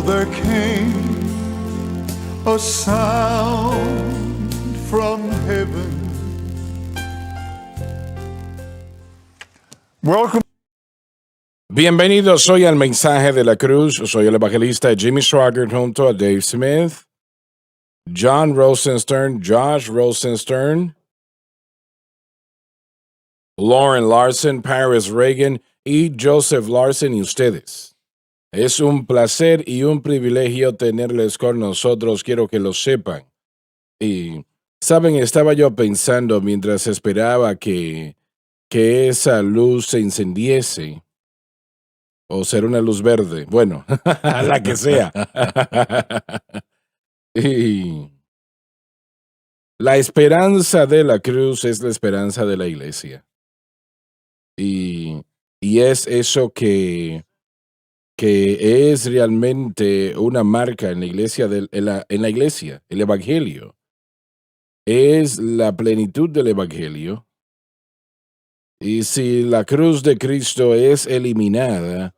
there came a sound from heaven. Welcome. Bienvenidos hoy al Mensaje de la Cruz. Soy el evangelista Jimmy Swaggart junto a Dave Smith, John Rosenstern, Josh Rosenstern, Lauren Larson, Paris Reagan y Joseph Larson y ustedes. Es un placer y un privilegio tenerles con nosotros, quiero que lo sepan. Y, saben, estaba yo pensando mientras esperaba que esa luz se encendiese, o ser una luz verde, bueno, la que sea. Y la esperanza de la cruz es la esperanza de la iglesia. Y es eso que es realmente una marca en la iglesia, en la iglesia, el evangelio. Es la plenitud del evangelio. Y si la cruz de Cristo es eliminada,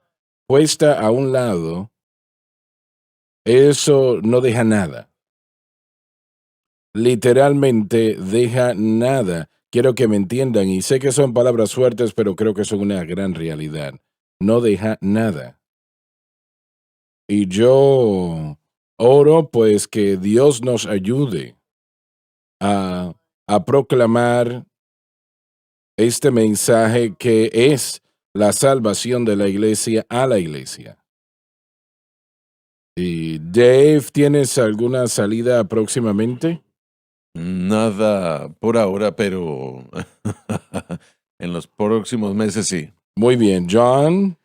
puesta a un lado, eso no deja nada. Literalmente deja nada. Quiero que me entiendan, y sé que son palabras fuertes, pero creo que son una gran realidad. No deja nada. Y yo oro pues que Dios nos ayude a proclamar este mensaje que es la salvación de la iglesia a la iglesia. Y Dave, ¿tienes alguna salida próximamente? Nada por ahora, pero en los próximos meses sí. Muy bien, John.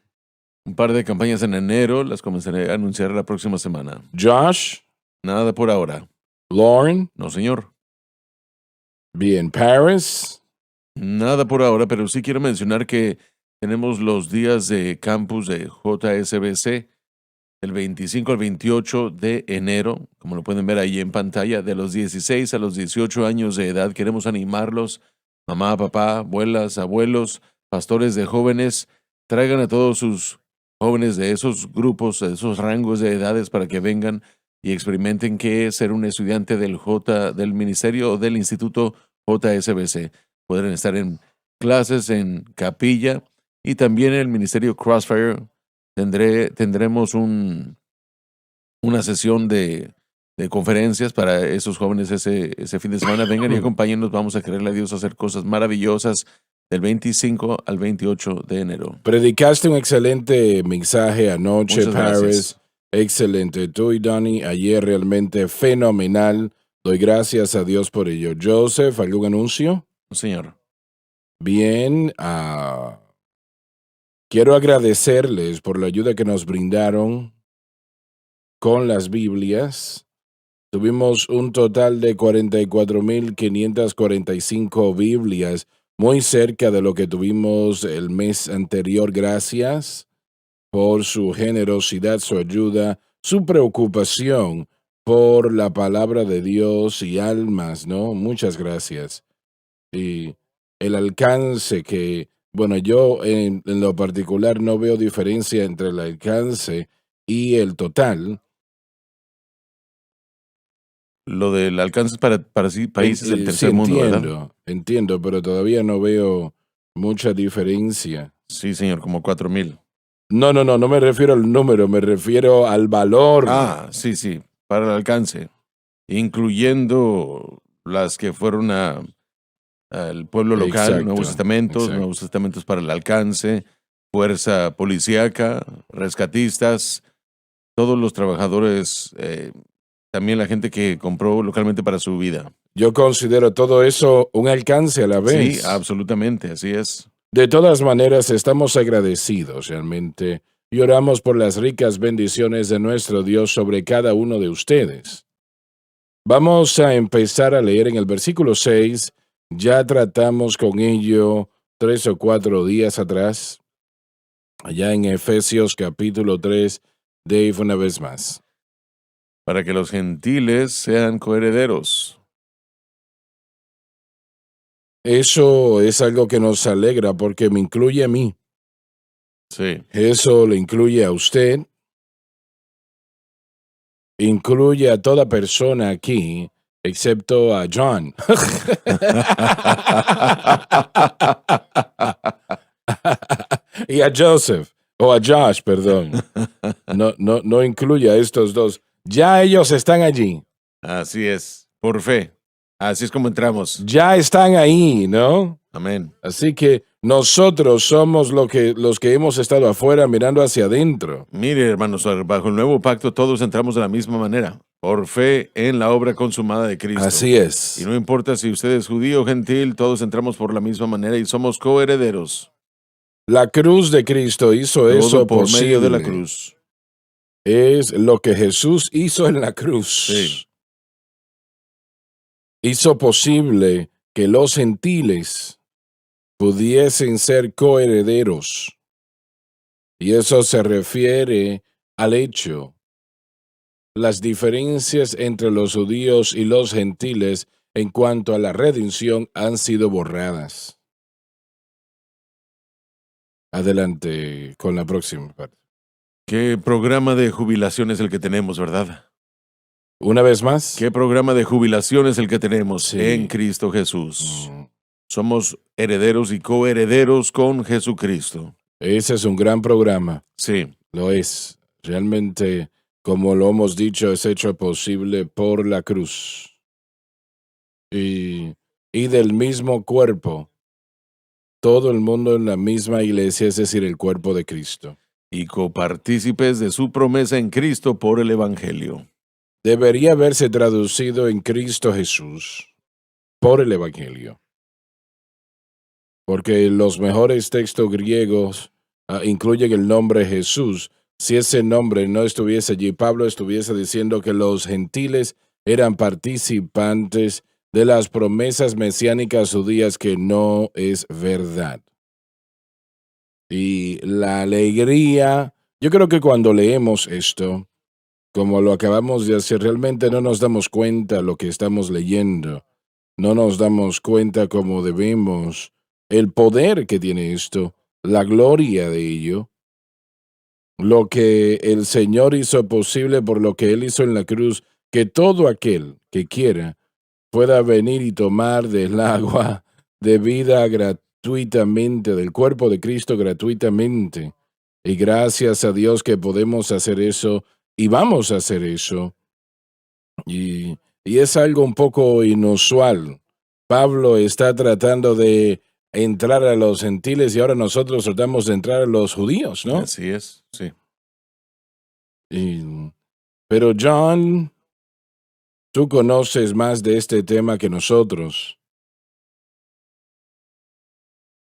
Un par de campañas en enero, las comenzaré a anunciar la próxima semana. Josh. Nada por ahora. Lauren. No, señor. Bien, Paris. Nada por ahora, pero sí quiero mencionar que tenemos los días de campus de JSBC del 25 al 28 de enero, como lo pueden ver ahí en pantalla, de los 16 a los 18 años de edad. Queremos animarlos, mamá, papá, abuelas, abuelos, pastores de jóvenes, traigan a todos sus jóvenes de esos grupos, de esos rangos de edades para que vengan y experimenten qué es ser un estudiante del ministerio o del instituto JSBC. Podrán estar en clases, en capilla y también en el ministerio Crossfire. Tendremos una sesión de conferencias para esos jóvenes ese fin de semana. Vengan y acompáñennos. Vamos a creerle a Dios a hacer cosas maravillosas del 25 al 28 de enero. Predicaste un excelente mensaje anoche, Muchas Paris. gracias. Excelente. Tú y Donnie ayer realmente fenomenal. Doy gracias a Dios por ello. Joseph, ¿algún anuncio? Señor. Bien. Quiero agradecerles por la ayuda que nos brindaron con las Biblias. Tuvimos un total de 44,545 Biblias, muy cerca de lo que tuvimos el mes anterior. Gracias por su generosidad, su ayuda, su preocupación por la palabra de Dios y almas, ¿no? Muchas gracias. Y el alcance que, bueno, yo en lo particular no veo diferencia entre el alcance y el total. Lo del alcance es para países del tercer Sí, mundo, ¿verdad? entiendo, pero todavía no veo mucha diferencia. Sí, señor, como 4,000. No me refiero al número, me refiero al valor. Sí, para el alcance, incluyendo las que fueron al pueblo local, Exacto, Nuevos Testamentos para el alcance, fuerza policíaca, rescatistas, todos los trabajadores, también la gente que compró localmente para su vida. Yo considero todo eso un alcance a la vez. Sí, absolutamente, así es. De todas maneras, estamos agradecidos realmente y oramos por las ricas bendiciones de nuestro Dios sobre cada uno de ustedes. Vamos a empezar a leer en el versículo 6. Ya tratamos con ello 3 o 4 días atrás, allá en Efesios capítulo 3, Dave, una vez más. Para que los gentiles sean coherederos. Eso es algo que nos alegra porque me incluye a mí. Sí. Eso le incluye a usted incluye a toda persona aquí, excepto a John. Y a Joseph, o a Josh, perdón. No incluye a estos dos. Ya ellos están allí. Así es, por fe. Así es como entramos. Ya están ahí, ¿no? Amén. Así que nosotros somos los que hemos estado afuera mirando hacia adentro. Mire, hermanos, bajo el nuevo pacto todos entramos de la misma manera, por fe en la obra consumada de Cristo. Así es. Y no importa si usted es judío o gentil, todos entramos por la misma manera y somos coherederos. La cruz de Cristo hizo Todo eso por posible. medio de la cruz. Es lo que Jesús hizo en la cruz. Sí. Hizo posible que los gentiles pudiesen ser coherederos. Y eso se refiere al hecho. Las diferencias entre los judíos y los gentiles en cuanto a la redención han sido borradas. Adelante con la próxima parte. ¿Qué programa de jubilación es el que tenemos, verdad? Una vez más. ¿Qué programa de jubilación es el que tenemos Sí. en Cristo Jesús? Mm, Somos herederos y coherederos con Jesucristo. Ese es un gran programa. Sí, Lo es. Realmente, como lo hemos dicho, es hecho posible por la cruz. Y del mismo cuerpo. Todo el mundo en la misma iglesia, es decir, el cuerpo de Cristo. y copartícipes de su promesa en Cristo por el Evangelio. Debería haberse traducido en Cristo Jesús por el Evangelio. Porque los mejores textos griegos incluyen el nombre Jesús. Si ese nombre no estuviese allí, Pablo estuviese diciendo que los gentiles eran participantes de las promesas mesiánicas judías, que no es verdad. Y la alegría, yo creo que cuando leemos esto, como lo acabamos de hacer, realmente no nos damos cuenta lo que estamos leyendo. No nos damos cuenta cómo debemos, el poder que tiene esto, la gloria de ello, lo que el Señor hizo posible por lo que Él hizo en la cruz, que todo aquel que quiera pueda venir y tomar del agua de vida gratuitamente, del cuerpo de Cristo gratuitamente. Y gracias a Dios que podemos hacer eso y vamos a hacer eso. Y es algo un poco inusual. Pablo está tratando de entrar a los gentiles y ahora nosotros tratamos de entrar a los judíos, ¿no? Así es, sí. Pero John, tú conoces más de este tema que nosotros.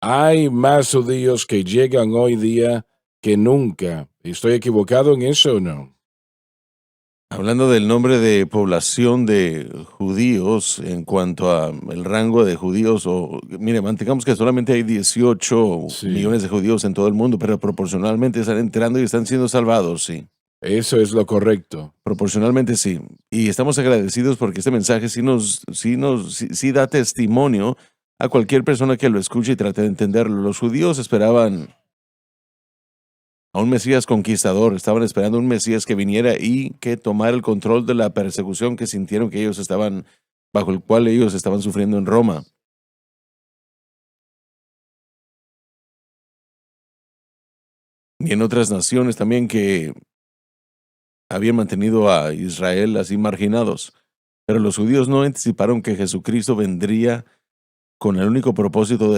Hay más judíos que llegan hoy día que nunca. ¿Estoy equivocado en eso o no? Hablando del nombre de población de judíos en cuanto a el rango de judíos, mire, mantengamos que solamente hay 18 Sí. millones de judíos en todo el mundo, pero proporcionalmente están entrando y están siendo salvados, sí. Eso es lo correcto. Proporcionalmente sí. Y estamos agradecidos porque este mensaje sí da testimonio a cualquier persona que lo escuche y trate de entenderlo. Los judíos esperaban a un Mesías conquistador, estaban esperando un Mesías que viniera y que tomara el control de la persecución que sintieron que ellos estaban, bajo el cual ellos estaban sufriendo en Roma. Y en otras naciones también que habían mantenido a Israel así marginados. Pero los judíos no anticiparon que Jesucristo vendría con el único propósito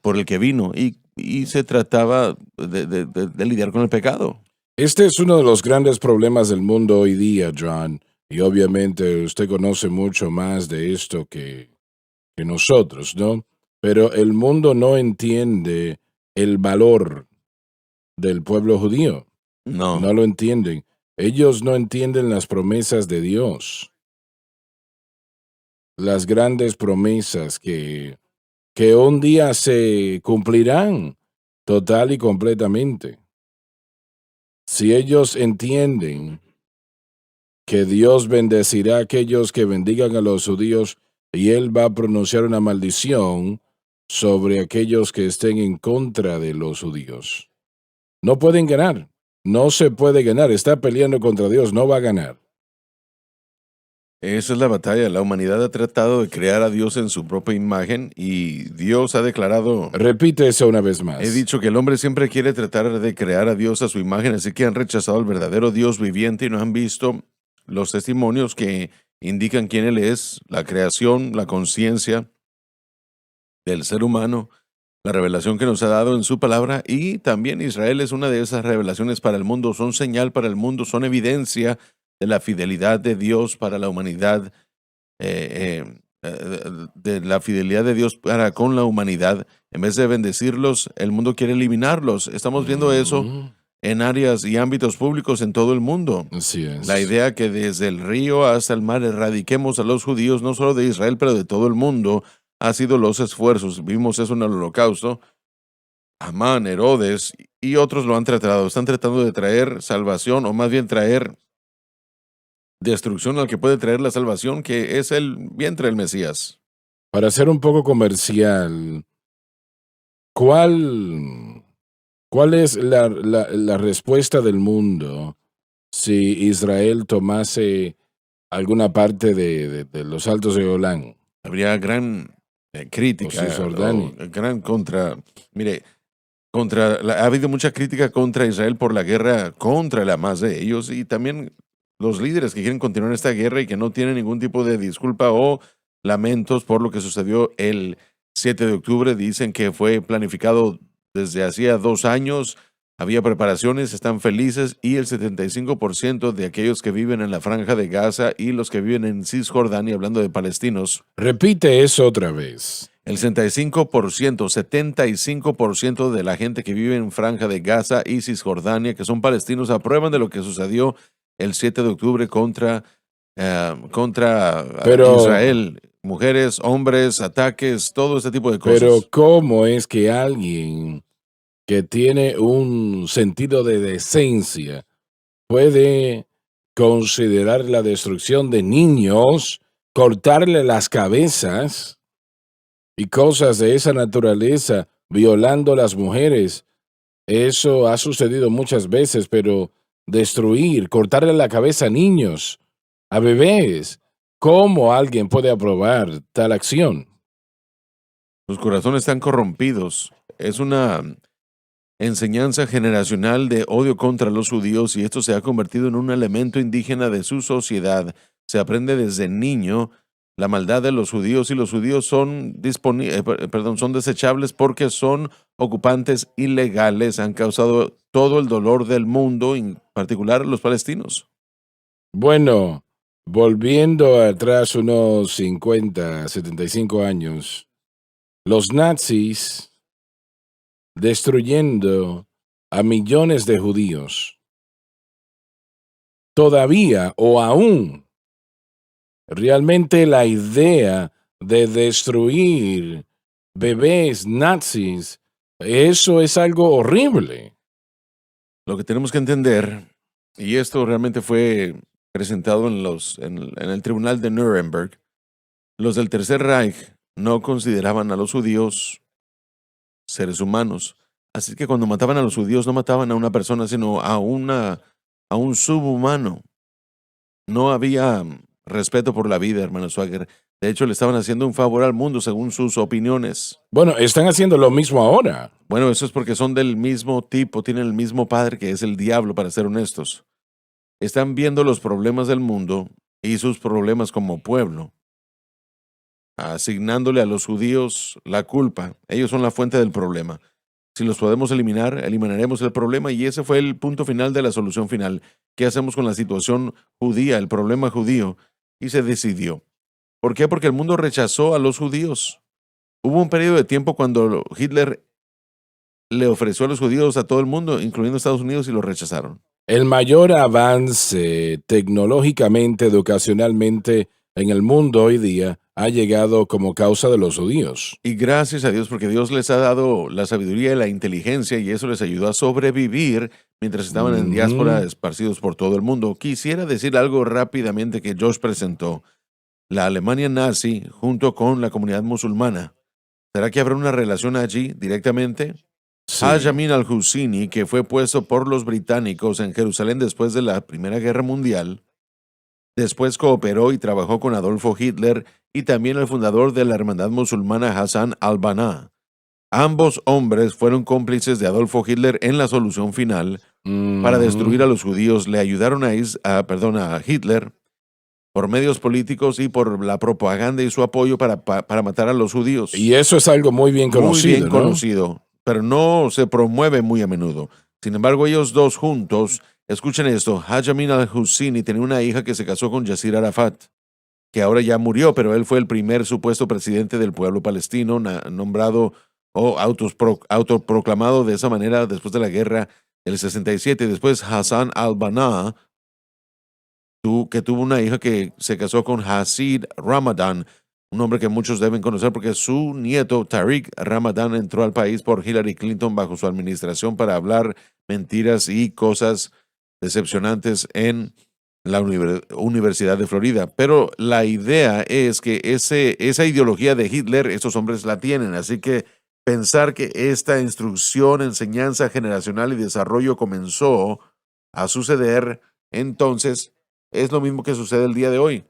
por el que vino, y se trataba de lidiar con el pecado. Este es uno de los grandes problemas del mundo hoy día, John, y obviamente usted conoce mucho más de esto que nosotros, ¿no? Pero el mundo no entiende el valor del pueblo judío. No, No lo entienden. Ellos no entienden las promesas de Dios. Las grandes promesas que un día se cumplirán total y completamente. Si ellos entienden que Dios bendecirá a aquellos que bendigan a los judíos y Él va a pronunciar una maldición sobre aquellos que estén en contra de los judíos. No pueden ganar. No se puede ganar. Está peleando contra Dios. No va a ganar. Esa es la batalla. La humanidad ha tratado de crear a Dios en su propia imagen y Dios ha declarado, Repite eso una vez más. he dicho que el hombre siempre quiere tratar de crear a Dios a su imagen, así que han rechazado al verdadero Dios viviente y no han visto los testimonios que indican quién Él es, la creación, la conciencia del ser humano, la revelación que nos ha dado en su palabra, y también Israel es una de esas revelaciones para el mundo, son señal para el mundo, son evidencia de la fidelidad de Dios para la humanidad, de la fidelidad de Dios para con la humanidad. En vez de bendecirlos, el mundo quiere eliminarlos. Estamos viendo eso en áreas y ámbitos públicos en todo el mundo. Así es. La idea que desde el río hasta el mar erradiquemos a los judíos, no solo de Israel, pero de todo el mundo, ha sido los esfuerzos. Vimos eso en el Holocausto. Amán, Herodes y otros lo han tratado. Están tratando de traer salvación, o más bien traer destrucción al que puede traer la salvación, que es el vientre del Mesías. Para ser un poco comercial, ¿cuál es la respuesta del mundo si Israel tomase alguna parte de los Altos de Golán? Habría gran crítica, O Cisjordania. gran contra. Mire, ha habido mucha crítica contra Israel por la guerra contra la más de ellos, y también los líderes que quieren continuar esta guerra y que no tienen ningún tipo de disculpa o lamentos por lo que sucedió el 7 de octubre. Dicen que fue planificado desde hacía 2 años, había preparaciones, están felices, y el 75% de aquellos que viven en la Franja de Gaza y los que viven en Cisjordania, hablando de palestinos, Repite eso otra vez. el 75% de la gente que vive en Franja de Gaza y Cisjordania, que son palestinos, aprueban de lo que sucedió el 7 de octubre contra Pero- Israel. Mujeres, hombres, ataques, todo este tipo de cosas. Pero ¿cómo es que alguien que tiene un sentido de decencia puede considerar la destrucción de niños, cortarle las cabezas y cosas de esa naturaleza, violando a las mujeres? Eso ha sucedido muchas veces, pero destruir, cortarle la cabeza a niños, a bebés, ¿cómo alguien puede aprobar tal acción? Sus corazones están corrompidos. Es una enseñanza generacional de odio contra los judíos, y esto se ha convertido en un elemento indígena de su sociedad. Se aprende desde niño la maldad de los judíos, y los judíos son desechables porque son ocupantes ilegales. Han causado todo el dolor del mundo, en particular los palestinos. Bueno, volviendo atrás unos 50, 75 años, los nazis destruyendo a millones de judíos, todavía o aún, realmente la idea de destruir bebés nazis, eso es algo horrible. Lo que tenemos que entender, y esto realmente fue presentado en el tribunal de Nuremberg, los del Tercer Reich no consideraban a los judíos seres humanos. Así que cuando mataban a los judíos no mataban a una persona, sino a un subhumano. No había respeto por la vida, hermano Swagger. De hecho, le estaban haciendo un favor al mundo según sus opiniones. Bueno, están haciendo lo mismo ahora. Bueno, eso es porque son del mismo tipo, tienen el mismo padre, que es el diablo, para ser honestos. Están viendo los problemas del mundo y sus problemas como pueblo, asignándole a los judíos la culpa. Ellos son la fuente del problema. Si los podemos eliminar, eliminaremos el problema, y ese fue el punto final de la solución final. ¿Qué hacemos con la situación judía, el problema judío? Y se decidió. ¿Por qué? Porque el mundo rechazó a los judíos. Hubo un periodo de tiempo cuando Hitler le ofreció a los judíos a todo el mundo, incluyendo Estados Unidos, y los rechazaron. El mayor avance tecnológicamente, educacionalmente en el mundo hoy día ha llegado como causa de los judíos. Y gracias a Dios, porque Dios les ha dado la sabiduría y la inteligencia, y eso les ayudó a sobrevivir mientras estaban en diáspora, esparcidos por todo el mundo. Quisiera decir algo rápidamente que Josh presentó. La Alemania nazi junto con la comunidad musulmana. ¿Será que habrá una relación allí directamente? Sí. Al-Yamin al-Husseini, que fue puesto por los británicos en Jerusalén después de la Primera Guerra Mundial, Después cooperó y trabajó con Adolfo Hitler y también el fundador de la hermandad musulmana Hassan al-Banna. Ambos hombres fueron cómplices de Adolfo Hitler en la solución final para destruir a los judíos. Le ayudaron a Hitler por medios políticos y por la propaganda y su apoyo para matar a los judíos. Y eso es algo muy bien conocido, Muy bien ¿no? conocido, pero no se promueve muy a menudo. Sin embargo, ellos dos juntos, escuchen esto, Haj Amin al-Husseini tenía una hija que se casó con Yasser Arafat, que ahora ya murió, pero él fue el primer supuesto presidente del pueblo palestino, nombrado o autoproclamado de esa manera después de la guerra del 67. Después Hassan al-Banna, que tuvo una hija que se casó con Hasid Ramadan, un hombre que muchos deben conocer porque su nieto Tariq Ramadan entró al país por Hillary Clinton bajo su administración para hablar mentiras y cosas decepcionantes en la Universidad de Florida. Pero la idea es que esa ideología de Hitler, estos hombres la tienen, así que pensar que esta instrucción, enseñanza generacional y desarrollo comenzó a suceder, entonces es lo mismo que sucede el día de hoy.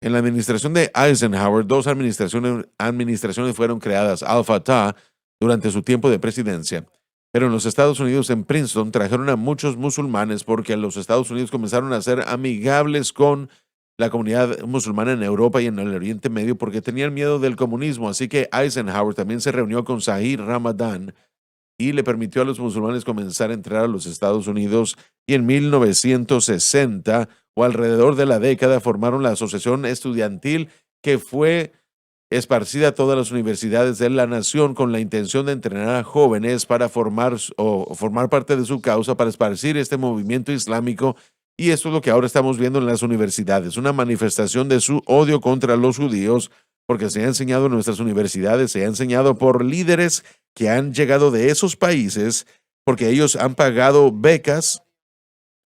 En la administración de Eisenhower, dos administraciones fueron creadas, Al-Fatah, durante su tiempo de presidencia. Pero en los Estados Unidos, en Princeton, trajeron a muchos musulmanes porque los Estados Unidos comenzaron a ser amigables con la comunidad musulmana en Europa y en el Oriente Medio porque tenían miedo del comunismo. Así que Eisenhower también se reunió con Zahir Ramadan y le permitió a los musulmanes comenzar a entrar a los Estados Unidos, y en 1960 o alrededor de la década formaron la asociación estudiantil que fue esparcida a todas las universidades de la nación con la intención de entrenar a jóvenes para formar parte de su causa, para esparcir este movimiento islámico. Y esto es lo que ahora estamos viendo en las universidades, una manifestación de su odio contra los judíos, porque se ha enseñado en nuestras universidades, se ha enseñado por líderes que han llegado de esos países, porque ellos han pagado becas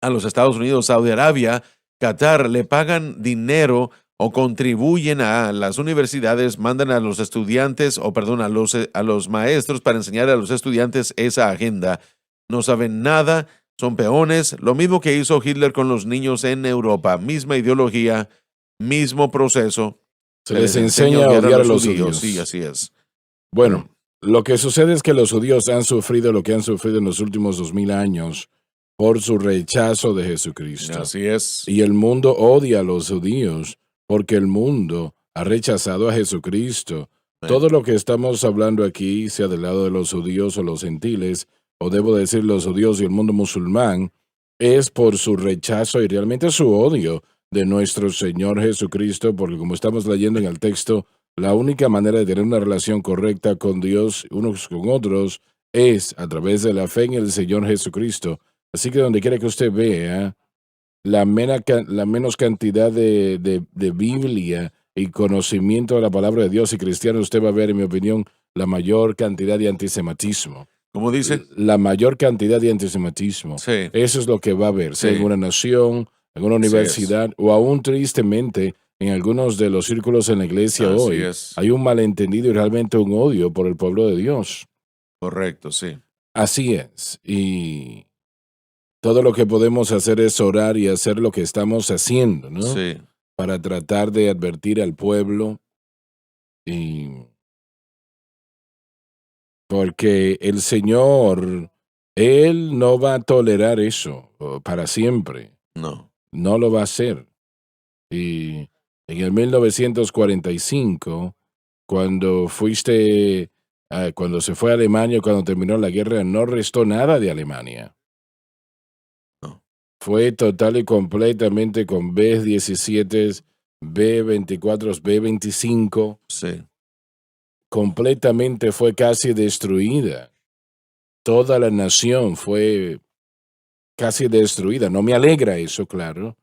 a los Estados Unidos, Saudi Arabia, Qatar, le pagan dinero o contribuyen a las universidades, mandan a los estudiantes, a los maestros para enseñar a los estudiantes esa agenda. No saben nada, son peones, lo mismo que hizo Hitler con los niños en Europa, misma ideología, mismo proceso. Se les enseña a odiar a los judíos. Sí, así es. Bueno, lo que sucede es que los judíos han sufrido lo que han sufrido en los últimos 2000 años por su rechazo de Jesucristo. Así es. Y el mundo odia a los judíos porque el mundo ha rechazado a Jesucristo. Todo lo que estamos hablando aquí, sea del lado de los judíos o los gentiles, o debo decir los judíos y el mundo musulmán, es por su rechazo y realmente su odio de nuestro Señor Jesucristo, porque como estamos leyendo en el texto, la única manera de tener una relación correcta con Dios unos con otros es a través de la fe en el Señor Jesucristo. Así que donde quiera que usted vea la menos cantidad de Biblia y conocimiento de la palabra de Dios y cristiano, usted va a ver, en mi opinión, la mayor cantidad de antisemitismo. ¿Cómo dice? La mayor cantidad de antisemitismo. Sí. Eso es lo que va a haber, sea Sí. en una nación, en una universidad, o aún tristemente en algunos de los círculos en la iglesia Así hoy. es. Hay un malentendido y realmente un odio por el pueblo de Dios. Correcto, sí. Así es. Y todo lo que podemos hacer es orar y hacer lo que estamos haciendo, ¿no? Sí. Para tratar de advertir al pueblo. Y porque el Señor, Él no va a tolerar eso para siempre. No. No lo va a hacer. Y en el 1945, cuando cuando se fue a Alemania, cuando terminó la guerra, no restó nada de Alemania. No. Fue total y completamente con B-17, B-24, B-25. Sí. Completamente fue casi destruida. Toda la nación fue casi destruida. No me alegra eso, claro,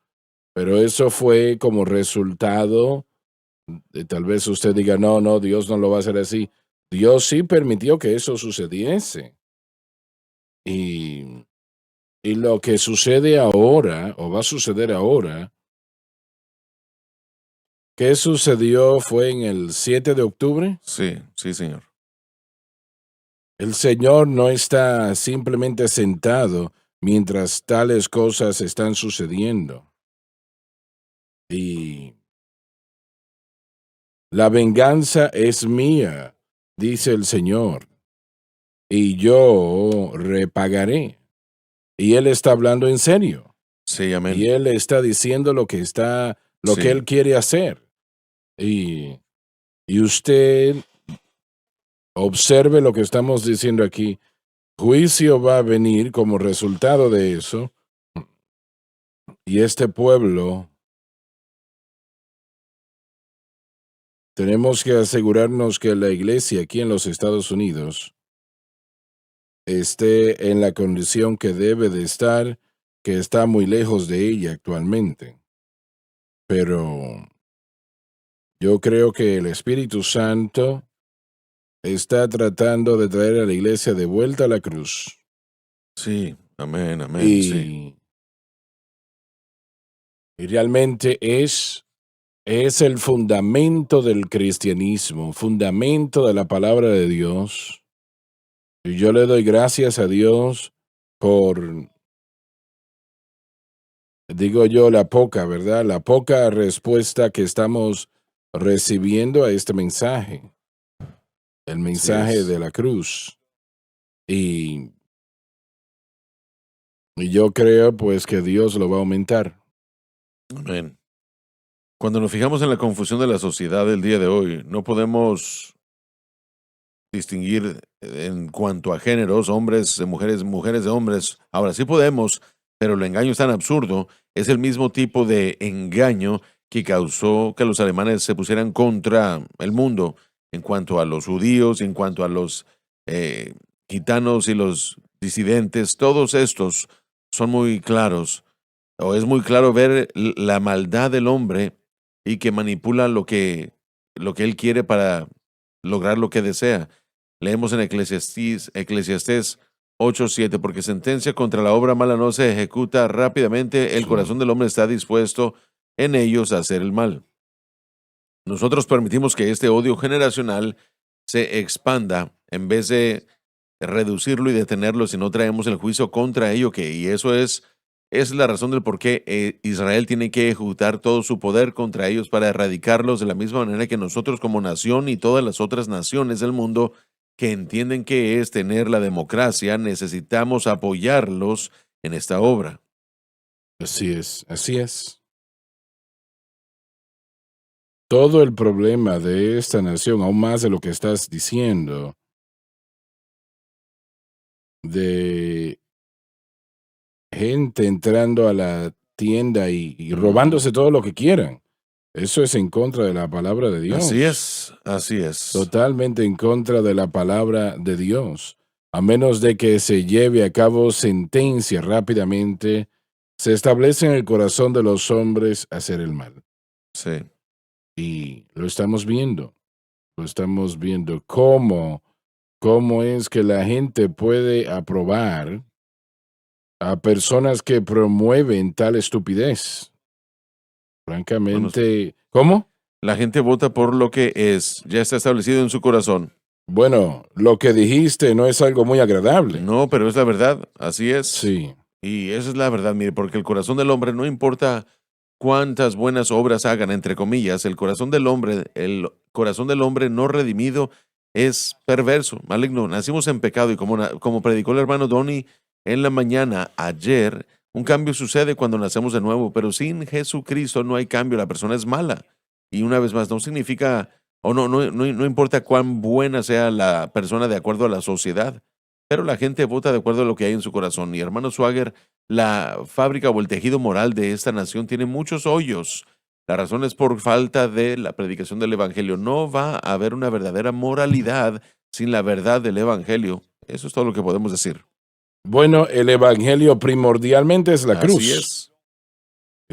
pero eso fue como resultado de, tal vez usted diga, no, Dios no lo va a hacer así. Dios sí permitió que eso sucediese. Y lo que sucede ahora, o va a suceder ahora, ¿qué sucedió? Fue en el 7 de octubre. Sí, sí, señor. El Señor no está simplemente sentado mientras tales cosas están sucediendo. Y la venganza es mía, dice el Señor, y yo repagaré. Y Él está hablando en serio. Sí, Y amén. Él está diciendo lo que Sí. Él quiere hacer. Y usted observe lo que estamos diciendo aquí. Juicio va a venir como resultado de eso. Y este pueblo, tenemos que asegurarnos que la iglesia aquí en los Estados Unidos esté en la condición que debe de estar, que está muy lejos de ella actualmente. Pero yo creo que el Espíritu Santo está tratando de traer a la iglesia de vuelta a la cruz. Sí, amén, amén, sí. Y realmente es el fundamento del cristianismo, fundamento de la palabra de Dios. Y yo le doy gracias a Dios por, digo yo, la poca, ¿verdad? La poca respuesta que estamos recibiendo a este mensaje, el Así mensaje es. de la cruz. Y yo creo pues que Dios lo va a aumentar. Amén. Cuando nos fijamos en la confusión de la sociedad del día de hoy, no podemos distinguir en cuanto a géneros, hombres de mujeres, mujeres de hombres. Ahora sí podemos, pero el engaño es tan absurdo, es el mismo tipo de engaño que causó que los alemanes se pusieran contra el mundo en cuanto a los judíos, en cuanto a los eh, gitanos y los disidentes. Todos estos son muy claros, o es muy claro ver la maldad del hombre y que manipula lo que él quiere para lograr lo que desea. Leemos en Eclesiastés 8:7, porque sentencia contra la obra mala no se ejecuta rápidamente, el Sí, corazón del hombre está dispuesto en ellos a hacer el mal. Nosotros permitimos que este odio generacional se expanda en vez de reducirlo y detenerlo si no traemos el juicio contra ello, y eso es la razón del por qué Israel tiene que ejecutar todo su poder contra ellos para erradicarlos de la misma manera que nosotros como nación y todas las otras naciones del mundo que entienden que es tener la democracia, necesitamos apoyarlos en esta obra. así es, así es. Todo el problema de esta nación, aún más de lo que estás diciendo, de gente entrando a la tienda y robándose todo lo que quieran. Eso es en contra de la palabra de Así Dios, es, así es. totalmente en contra de la palabra de Dios. A menos de que se lleve a cabo sentencia rápidamente, se establece en el corazón de los hombres hacer el mal. Sí. Y lo estamos viendo cómo es que la gente puede aprobar a personas que promueven tal estupidez. Bueno, Francamente, ¿cómo? la gente vota por lo que es, ya está establecido en su corazón. Bueno, lo que dijiste no es algo muy agradable. No, pero es la verdad, así es. Sí, Y esa es la verdad, mire, porque el corazón del hombre, no importa cuántas buenas obras hagan, entre comillas, el corazón del hombre no redimido es perverso, maligno. Nacimos en pecado y como predicó el hermano Donny en la mañana ayer, un cambio sucede cuando nacemos de nuevo, pero sin Jesucristo no hay cambio, la persona es mala. Y una vez más, no significa, o no importa cuán buena sea la persona de acuerdo a la sociedad, pero la gente vota de acuerdo a lo que hay en su corazón. Y hermano Swagger, la fábrica o el tejido moral de esta nación tiene muchos hoyos. La razón es por falta de la predicación del Evangelio. No va a haber una verdadera moralidad sin la verdad del Evangelio. Eso es todo lo que podemos decir. bueno, el evangelio primordialmente es la Así cruz. es,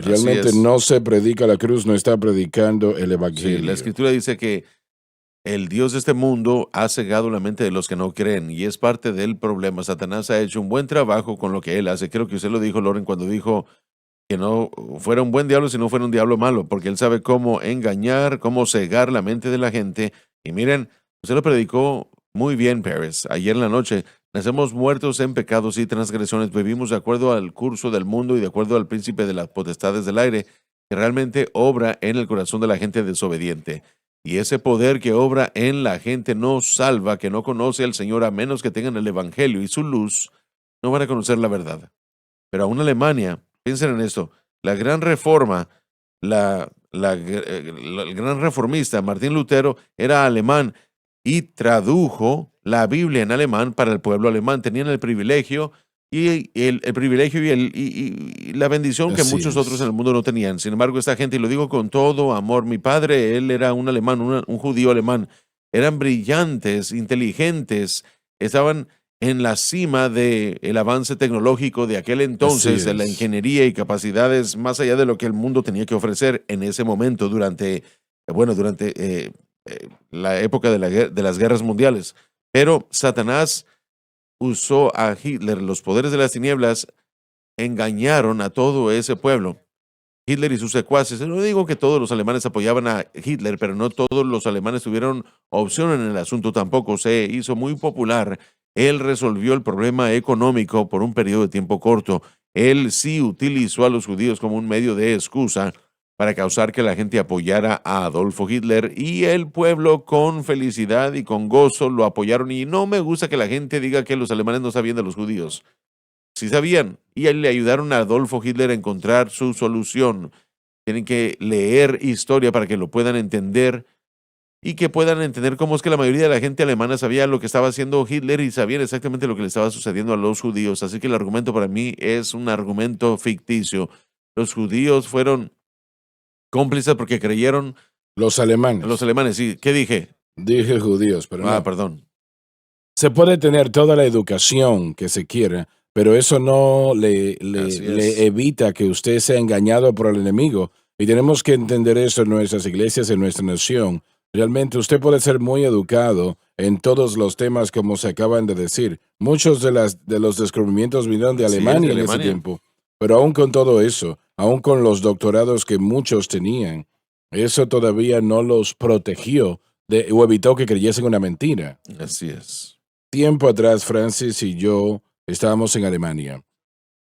así Realmente es. no se predica la cruz, no está predicando el Sí, la evangelio. Escritura dice que el Dios de este mundo ha cegado la mente de los que no creen y es parte del problema. Satanás ha hecho un buen trabajo con lo que él hace. Creo que usted lo dijo, Loren, cuando dijo que no fuera un buen diablo si no fuera un diablo malo, porque él sabe cómo engañar, cómo cegar la mente de la gente. Y miren, usted lo predicó muy bien, Pérez, ayer en la noche. Nacemos muertos en pecados y transgresiones, vivimos de acuerdo al curso del mundo y de acuerdo al príncipe de las potestades del aire. que realmente obra en el corazón de la gente desobediente. Y ese poder que obra en la gente no salva, que no conoce al Señor, a menos que tengan el Evangelio y su luz, no van a conocer la verdad. Pero aún Alemania, piensen en esto, la gran reforma, el gran reformista Martín Lutero era alemán y tradujo la Biblia en alemán para el pueblo alemán. Tenían el privilegio el privilegio y la bendición que Así muchos otros en es. el mundo no tenían. Sin embargo, esta gente, y lo digo con todo amor, mi padre, él era un alemán, un judío alemán, eran brillantes, inteligentes, estaban en la cima del avance tecnológico de aquel Así entonces, de la es. ingeniería y capacidades más allá de lo que el mundo tenía que ofrecer en ese momento durante la época de las guerras mundiales. Pero Satanás usó a Hitler, los poderes de las tinieblas engañaron a todo ese pueblo. Hitler y sus secuaces. No digo que todos los alemanes apoyaban a Hitler, pero no todos los alemanes tuvieron opción en el asunto tampoco. Se hizo muy popular. Él resolvió el problema económico por un periodo de tiempo corto. Él sí utilizó a los judíos como un medio de excusa para causar que la gente apoyara a Adolfo Hitler, y el pueblo con felicidad y con gozo lo apoyaron. Y no me gusta que la gente diga que los alemanes no sabían de los judíos. Sí sabían, y le ayudaron a Adolfo Hitler a encontrar su solución. Tienen que leer historia para que lo puedan entender y que puedan entender cómo es que la mayoría de la gente alemana sabía lo que estaba haciendo Hitler y sabían exactamente lo que le estaba sucediendo a los judíos. Así que el argumento para mí es un argumento ficticio. Los judíos fueron cómplices porque creyeron Los los alemanes. alemanes. Sí, ¿qué dije? Dije judíos, pero no. Perdón. Se puede tener toda la educación que se quiera, pero eso no Así le es. evita que usted sea engañado por el enemigo. Y tenemos que entender eso en nuestras iglesias, en nuestra nación. Realmente usted puede ser muy educado en todos los temas como se acaban de decir. Muchos de los descubrimientos vinieron de Así es, de Alemania en ese Alemania. tiempo. Pero aún con todo eso, aún con los doctorados que muchos tenían, eso todavía no los protegió o evitó que creyesen una mentira. Así es. Tiempo atrás, Francis y yo estábamos en Alemania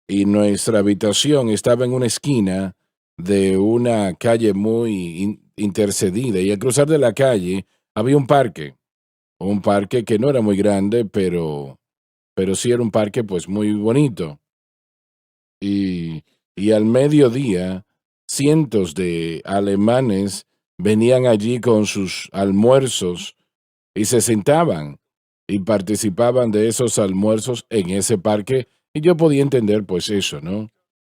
y nuestra habitación estaba en una esquina de una calle muy intercedida, y al cruzar de la calle había un parque que no era muy grande, pero sí era un parque pues muy bonito. Y, y al mediodía, cientos de alemanes venían allí con sus almuerzos y se sentaban y participaban de esos almuerzos en ese parque, y yo podía entender pues eso, ¿no?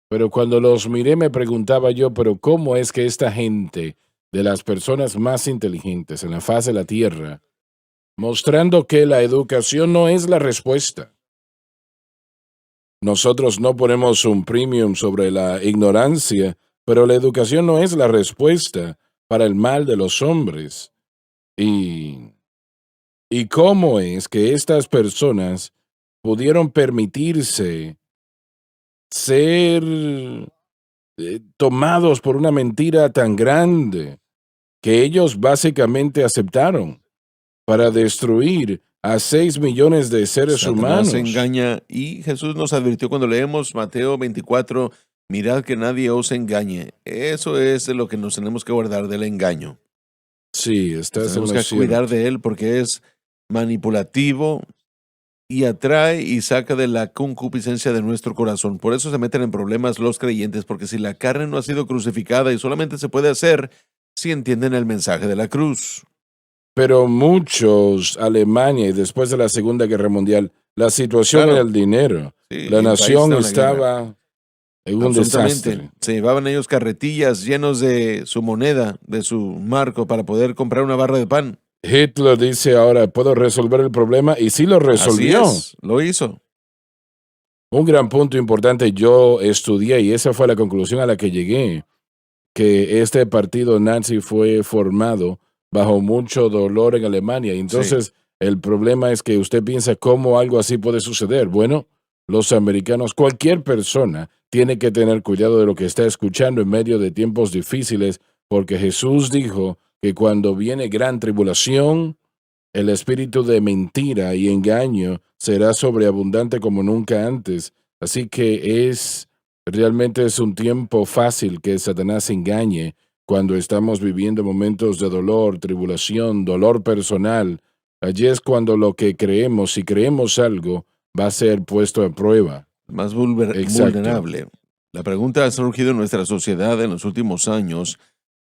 Pero cuando los miré me preguntaba yo, pero ¿cómo es que esta gente, de las personas más inteligentes en la faz de la tierra, mostrando que la educación no es la respuesta? Nosotros no ponemos un premium sobre la ignorancia, pero la educación no es la respuesta para el mal de los hombres. Y ¿Y cómo es que estas personas pudieron permitirse ser tomados por una mentira tan grande que ellos básicamente aceptaron para destruir a 6 millones de seres Satanás humanos? engaña, y Jesús nos advirtió cuando leemos Mateo 24, mirad que nadie os engañe. Eso es de lo que nos tenemos que guardar, del engaño. Sí, Nos estás en tenemos lo que cuidar cierto. de él porque es manipulativo y atrae y saca de la concupiscencia de nuestro corazón. Por eso se meten en problemas los creyentes, porque si la carne no ha sido crucificada, y solamente se puede hacer si entienden el mensaje de la cruz. Pero muchos, Alemania y después de la Segunda Guerra Mundial, la situación era Claro, el dinero. sí, La el país nación estaba en la guerra. estaba en un Absolutamente. desastre. Se llevaban ellos carretillas llenos de su moneda, de su marco, para poder comprar una barra de pan. Hitler dice ahora, puedo resolver el problema, y sí lo Así resolvió. es, lo hizo. Un gran punto importante, yo estudié y esa fue la conclusión a la que llegué, que este partido nazi fue formado bajo mucho dolor en Alemania. Y Sí. entonces el problema es que usted piensa cómo algo así puede suceder. Bueno, los americanos, cualquier persona tiene que tener cuidado de lo que está escuchando en medio de tiempos difíciles, porque Jesús dijo que cuando viene gran tribulación, el espíritu de mentira y engaño será sobreabundante como nunca antes. Así que es Realmente es un tiempo fácil que Satanás engañe cuando estamos viviendo momentos de dolor, tribulación, dolor personal. Allí es cuando lo que creemos, si creemos algo, va a ser puesto a prueba. Más Exacto. vulnerable. La pregunta ha surgido en nuestra sociedad en los últimos años: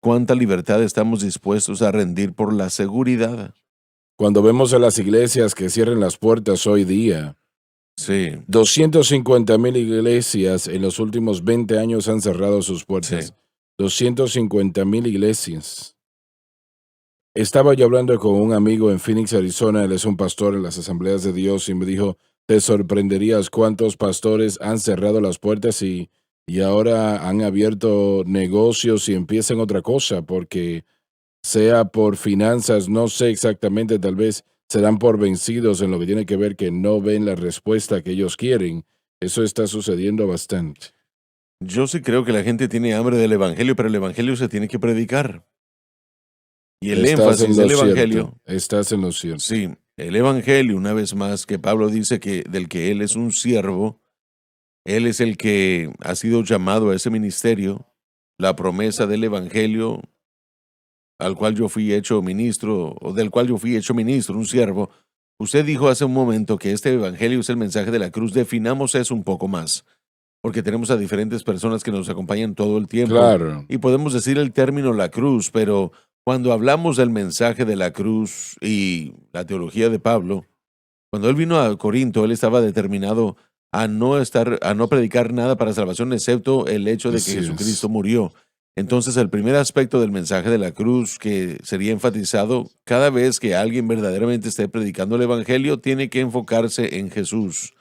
¿cuánta libertad estamos dispuestos a rendir por la seguridad? Cuando vemos a las iglesias que cierran las puertas hoy día, Sí, 250,000 iglesias en los últimos 20 años han cerrado sus sí. puertas. 250,000 iglesias. Estaba yo hablando con un amigo en Phoenix, Arizona. Él es un pastor en las Asambleas de Dios y me dijo, te sorprenderías cuántos pastores han cerrado las puertas y ahora han abierto negocios y empiezan otra cosa, porque sea por finanzas, no sé exactamente, tal vez se dan por vencidos en lo que tiene que ver que no ven la respuesta que ellos quieren. Eso está sucediendo bastante. Yo sí creo que la gente tiene hambre del evangelio, pero el evangelio se tiene que predicar. Y el Estás en énfasis lo del cierto, evangelio, estás en lo cierto. sí, el evangelio, una vez más, que Pablo dice que del que él es un siervo, él es el que ha sido llamado a ese ministerio, la promesa del evangelio al cual yo fui hecho ministro, o del cual yo fui hecho ministro, un siervo. Usted dijo hace un momento que este evangelio es el mensaje de la cruz. Definamos eso un poco más, porque tenemos a diferentes personas que nos acompañan todo el tiempo Claro, y podemos decir el término la cruz, pero cuando hablamos del mensaje de la cruz y la teología de Pablo, cuando él vino a Corinto, él estaba determinado a no predicar nada para salvación, excepto el hecho de que así Jesucristo es. murió. Entonces, el primer aspecto del mensaje de la cruz que sería enfatizado cada vez que alguien verdaderamente esté predicando el evangelio, tiene que enfocarse en Jesús.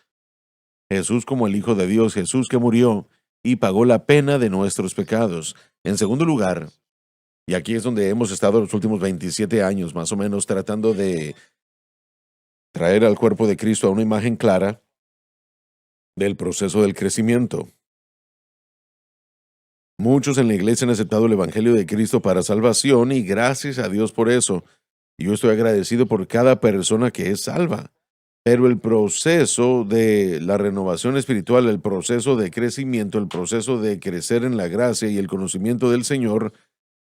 Jesús como el Hijo de Dios, Jesús que murió y pagó la pena de nuestros pecados. En segundo lugar, y aquí es donde hemos estado los últimos 27 años más o menos tratando de traer al cuerpo de Cristo a una imagen clara del proceso del crecimiento. Muchos en la iglesia han aceptado el Evangelio de Cristo para salvación y gracias a Dios por eso. Yo estoy agradecido por cada persona que es salva. Pero el proceso de la renovación espiritual, el proceso de crecimiento, el proceso de crecer en la gracia y el conocimiento del Señor,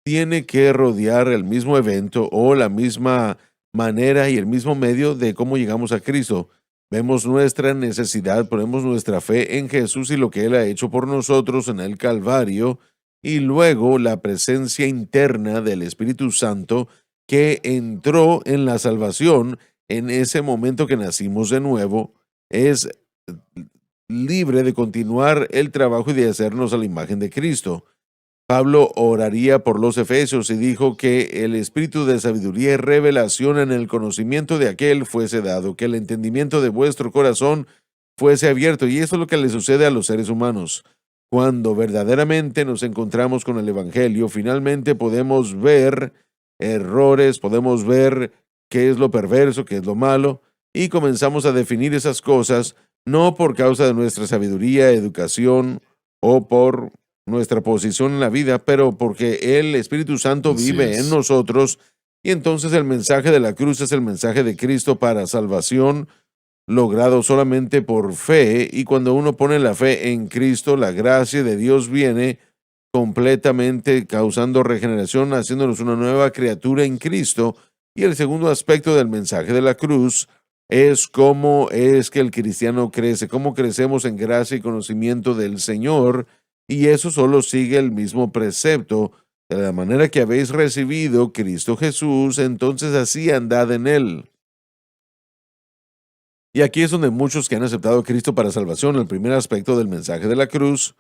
tiene que rodear el mismo evento o la misma manera y el mismo medio de cómo llegamos a Cristo. Vemos nuestra necesidad, ponemos nuestra fe en Jesús y lo que Él ha hecho por nosotros en el Calvario, y luego la presencia interna del Espíritu Santo que entró en la salvación en ese momento que nacimos de nuevo, es libre de continuar el trabajo y de hacernos a la imagen de Cristo. Pablo oraría por los efesios y dijo que el espíritu de sabiduría y revelación en el conocimiento de aquel fuese dado, que el entendimiento de vuestro corazón fuese abierto. Y eso es lo que le sucede a los seres humanos. Cuando verdaderamente nos encontramos con el Evangelio, finalmente podemos ver errores, podemos ver qué es lo perverso, qué es lo malo, y comenzamos a definir esas cosas no por causa de nuestra sabiduría, educación o por nuestra posición en la vida, pero porque el Espíritu Santo Así vive en es. nosotros y entonces el mensaje de la cruz es el mensaje de Cristo para salvación, logrado solamente por fe, y cuando uno pone la fe en Cristo, la gracia de Dios viene completamente causando regeneración, haciéndonos una nueva criatura en Cristo. Y el segundo aspecto del mensaje de la cruz es cómo es que el cristiano crece, cómo crecemos en gracia y conocimiento del Señor, y eso solo sigue el mismo precepto: de la manera que habéis recibido Cristo Jesús, entonces así andad en él. Y aquí es donde muchos que han aceptado a Cristo para salvación, el primer aspecto del mensaje de la cruz,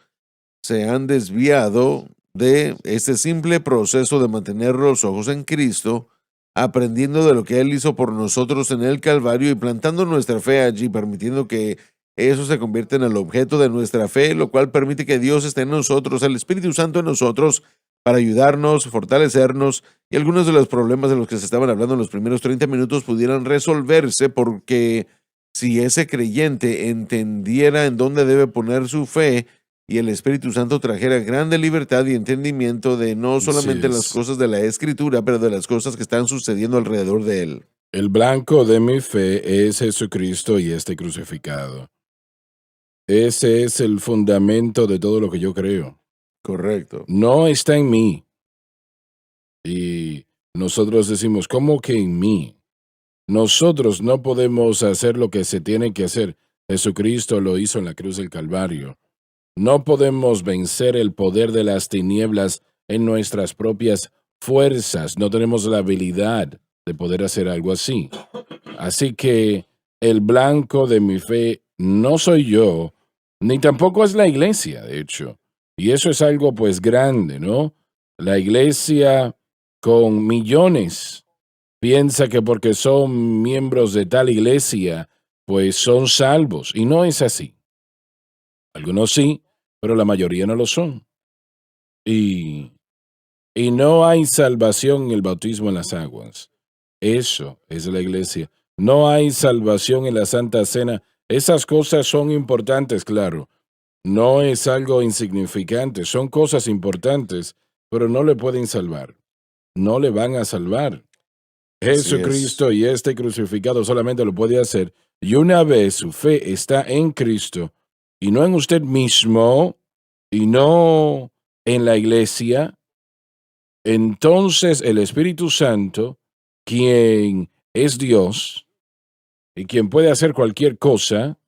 se han desviado de este simple proceso de mantener los ojos en Cristo, aprendiendo de lo que Él hizo por nosotros en el Calvario y plantando nuestra fe allí, permitiendo que eso se convierta en el objeto de nuestra fe, lo cual permite que Dios esté en nosotros, el Espíritu Santo en nosotros, para ayudarnos, fortalecernos, y algunos de los problemas de los que se estaban hablando en los primeros 30 minutos pudieran resolverse, porque si ese creyente entendiera en dónde debe poner su fe, y el Espíritu Santo trajera grande libertad y entendimiento de no Así solamente las es. cosas de la Escritura, pero de las cosas que están sucediendo alrededor de él. El blanco de mi fe es Jesucristo y este crucificado. Ese es el fundamento de todo lo que yo creo. Correcto. No está en mí. Y nosotros decimos, ¿cómo que en mí? Nosotros no podemos hacer lo que se tiene que hacer. Jesucristo lo hizo en la cruz del Calvario. No podemos vencer el poder de las tinieblas en nuestras propias fuerzas. No tenemos la habilidad de poder hacer algo así. Así que el blanco de mi fe no soy yo, ni tampoco es la iglesia, de hecho. Y eso es algo pues grande, ¿no? La iglesia con millones piensa que porque son miembros de tal iglesia, pues son salvos. Y no es así. Algunos sí, pero la mayoría no lo son. Y, y no hay salvación en el bautismo en las aguas. Eso es la iglesia. No hay salvación en la Santa Cena. Esas cosas son importantes, claro. No es algo insignificante. Son cosas importantes, pero no le pueden salvar. No le van a salvar. Así es. Jesucristo y este crucificado solamente lo puede hacer. Y una vez su fe está en Cristo y no en usted mismo y no en la iglesia, entonces el Espíritu Santo, quien es Dios y quien puede hacer cualquier cosa,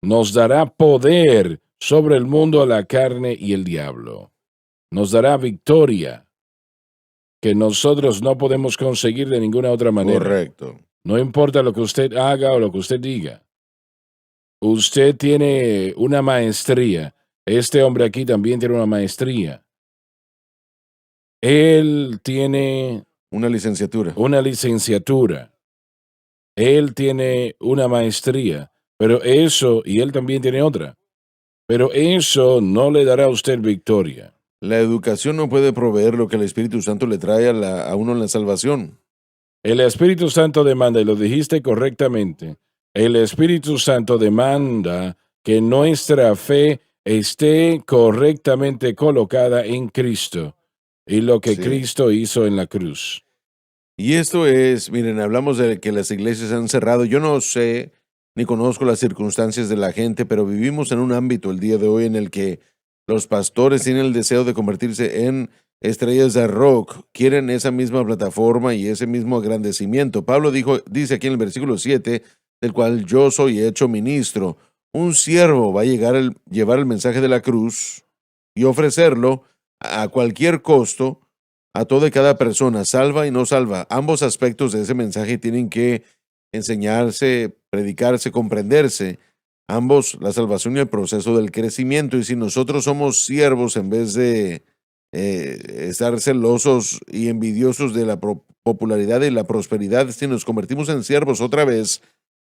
nos dará poder sobre el mundo, la carne y el diablo. Nos dará victoria que nosotros no podemos conseguir de ninguna otra manera. Correcto. No importa lo que usted haga o lo que usted diga. Usted tiene una maestría. Este hombre aquí también tiene una maestría. Él tiene Una licenciatura. una licenciatura. Él tiene una maestría. Pero eso, y él también tiene otra. Pero eso no le dará a usted victoria. La educación no puede proveer lo que el Espíritu Santo le trae a uno en la salvación. El Espíritu Santo demanda, y lo dijiste correctamente, el Espíritu Santo demanda que nuestra fe esté correctamente colocada en Cristo y lo que Sí. Cristo hizo en la cruz. Y esto es, miren, hablamos de que las iglesias se han cerrado. Yo no sé ni conozco las circunstancias de la gente, pero vivimos en un ámbito el día de hoy en el que los pastores tienen el deseo de convertirse en estrellas de rock, quieren esa misma plataforma y ese mismo agrandecimiento. Pablo dice aquí en el versículo 7, del cual yo soy hecho ministro. Un siervo va a llevar el mensaje de la cruz y ofrecerlo a cualquier costo a toda y cada persona, salva y no salva. Ambos aspectos de ese mensaje tienen que enseñarse, predicarse, comprenderse. Ambos, la salvación y el proceso del crecimiento. Y si nosotros somos siervos en vez de estar celosos y envidiosos de la popularidad y la prosperidad, si nos convertimos en siervos otra vez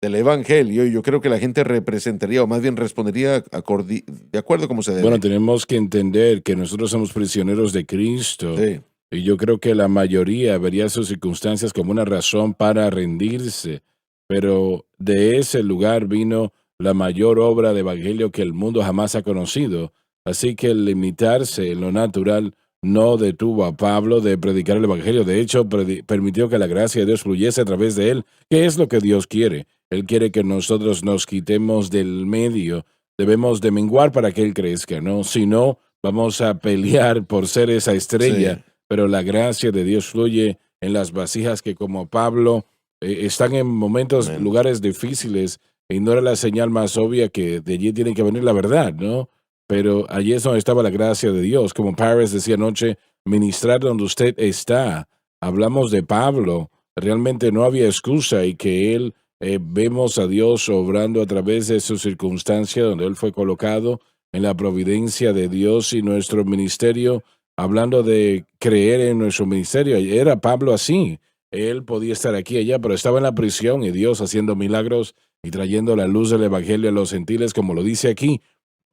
del evangelio, yo creo que la gente representaría o más bien respondería de acuerdo como se debe. Bueno, tenemos que entender que nosotros somos prisioneros de Cristo. Sí. Y yo creo que la mayoría vería sus circunstancias como una razón para rendirse, pero de ese lugar vino la mayor obra de evangelio que el mundo jamás ha conocido. Así que el limitarse en lo natural no detuvo a Pablo de predicar el evangelio. De hecho, permitió que la gracia de Dios fluyese a través de él. ¿Qué es lo que Dios quiere? Él quiere que nosotros nos quitemos del medio. Debemos de menguar para que él crezca, ¿no? Si no, vamos a pelear por ser esa estrella. Sí. Pero la gracia de Dios fluye en las vasijas que como Pablo están en momentos, Amén. lugares difíciles, e ignora la señal más obvia que de allí tiene que venir la verdad, ¿no? Pero allí es donde estaba la gracia de Dios. Como Paris decía anoche, ministrar donde usted está. Hablamos de Pablo, realmente no había excusa y que él, vemos a Dios obrando a través de su circunstancia donde él fue colocado en la providencia de Dios y nuestro ministerio. Hablando de creer en nuestro ministerio, era Pablo así. Él podía estar aquí y allá, pero estaba en la prisión y Dios haciendo milagros y trayendo la luz del evangelio a los gentiles, como lo dice aquí.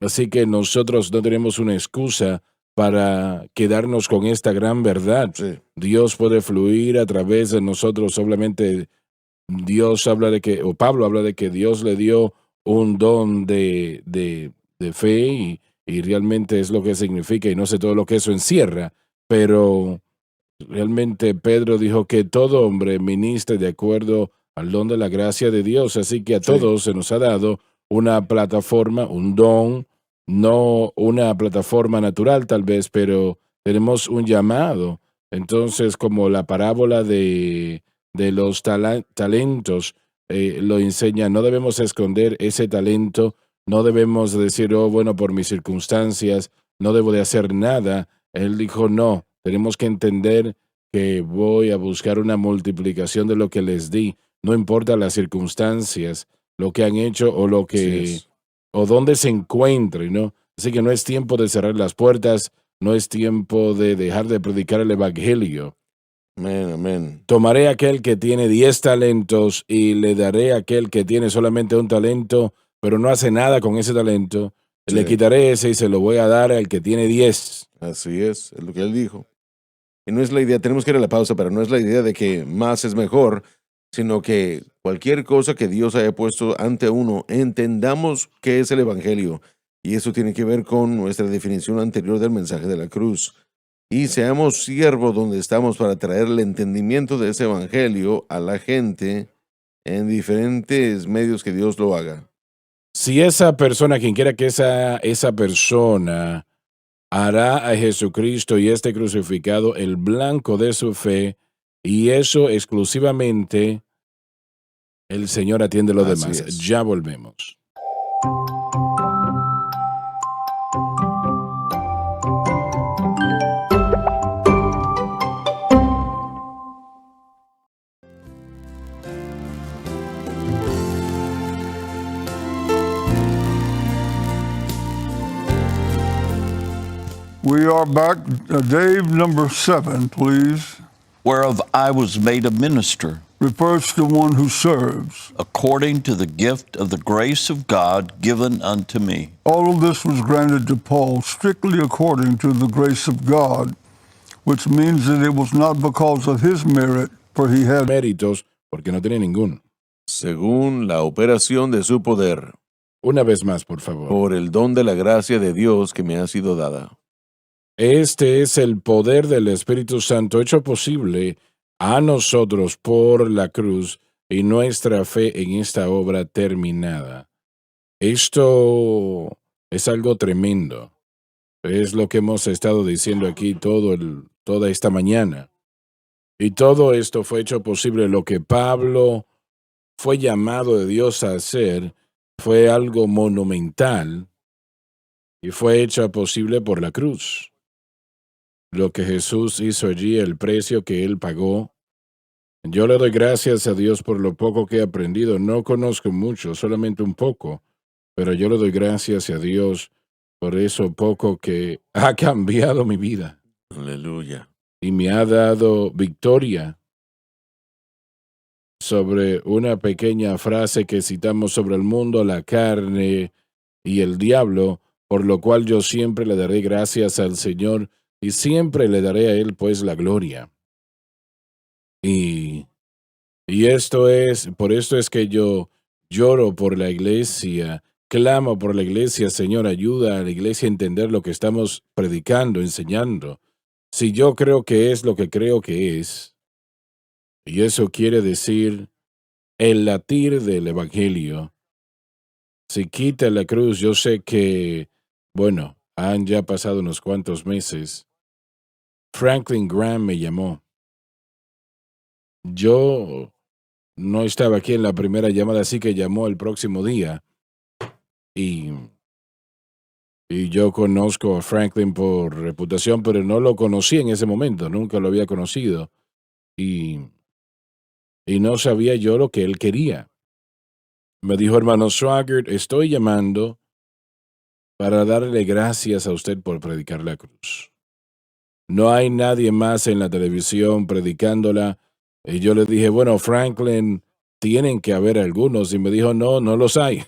Así que nosotros no tenemos una excusa para quedarnos con esta gran verdad. Sí. Dios puede fluir a través de nosotros. Solamente Dios habla de que, o Pablo habla de que Dios le dio un don de fe y realmente es lo que significa y no sé todo lo que eso encierra, pero realmente Pedro dijo que todo hombre ministre de acuerdo al don de la gracia de Dios, así que a Sí. todos se nos ha dado una plataforma, un don, no una plataforma natural tal vez, pero tenemos un llamado. Entonces, como la parábola de los talentos lo enseña, no debemos esconder ese talento, no debemos decir, oh, bueno, por mis circunstancias, no debo de hacer nada. Él dijo, no, tenemos que entender que voy a buscar una multiplicación de lo que les di, no importa las circunstancias, lo que han hecho o lo Así que es. o dónde se encuentren, ¿no? Así que no es tiempo de cerrar las puertas, no es tiempo de dejar de predicar el evangelio. Amén, amén. Tomaré aquel que tiene 10 talentos y le daré a aquel que tiene solamente un talento, pero no hace nada con ese talento. Le Sí, quitaré ese y se lo voy a dar al que tiene 10. así es lo que él dijo. Y no es la idea, tenemos que ir a la pausa, pero no es la idea de que más es mejor, sino que cualquier cosa que Dios haya puesto ante uno, entendamos qué es el Evangelio. Y eso tiene que ver con nuestra definición anterior del mensaje de la cruz. Y seamos siervos donde estamos para traer el entendimiento de ese Evangelio a la gente en diferentes medios que Dios lo haga. Si esa persona, quien quiera que esa persona hará a Jesucristo y este crucificado el blanco de su fe, y eso exclusivamente, el Señor atiende lo Así demás. es. Ya volvemos. We are back. Dave, number 7, please. Whereof I was made a minister, Refers to one who serves. according to the gift of the grace of God given unto me. All of this was granted to Paul strictly according to the grace of God, which means that it was not because of his merit, for he had Méritos, porque no tiene ninguno. Según la operación de su poder, Una vez más, por favor. por el don de la gracia de Dios que me ha sido dada. Este es el poder del Espíritu Santo hecho posible a nosotros por la cruz y nuestra fe en esta obra terminada. Esto es algo tremendo. Es lo que hemos estado diciendo aquí toda esta mañana. Y todo esto fue hecho posible. Lo que Pablo fue llamado de Dios a hacer fue algo monumental y fue hecho posible por la cruz. Lo que Jesús hizo allí, el precio que Él pagó. Yo le doy gracias a Dios por lo poco que he aprendido. No conozco mucho, solamente un poco, pero yo le doy gracias a Dios por eso poco que ha cambiado mi vida Aleluya. y me ha dado victoria sobre una pequeña frase que citamos sobre el mundo, la carne y el diablo, por lo cual yo siempre le daré gracias al Señor y siempre le daré a Él pues la gloria. Y por esto es que yo lloro por la iglesia, clamo por la iglesia, Señor, ayuda a la iglesia a entender lo que estamos predicando, enseñando. Si yo creo que es lo que creo que es, y eso quiere decir el latir del evangelio, si quita la cruz, yo sé que, bueno, han ya pasado unos cuantos meses. Franklin Graham me llamó. Yo no estaba aquí en la primera llamada, así que llamó el próximo día. Y yo conozco a Franklin por reputación, pero no lo conocí en ese momento, nunca lo había conocido. Y no sabía yo lo que él quería. Me dijo, hermano Swaggart, estoy llamando para darle gracias a usted por predicar la cruz. No hay nadie más en la televisión predicándola. Y yo le dije, bueno, Franklin, tienen que haber algunos. Y me dijo, no los hay.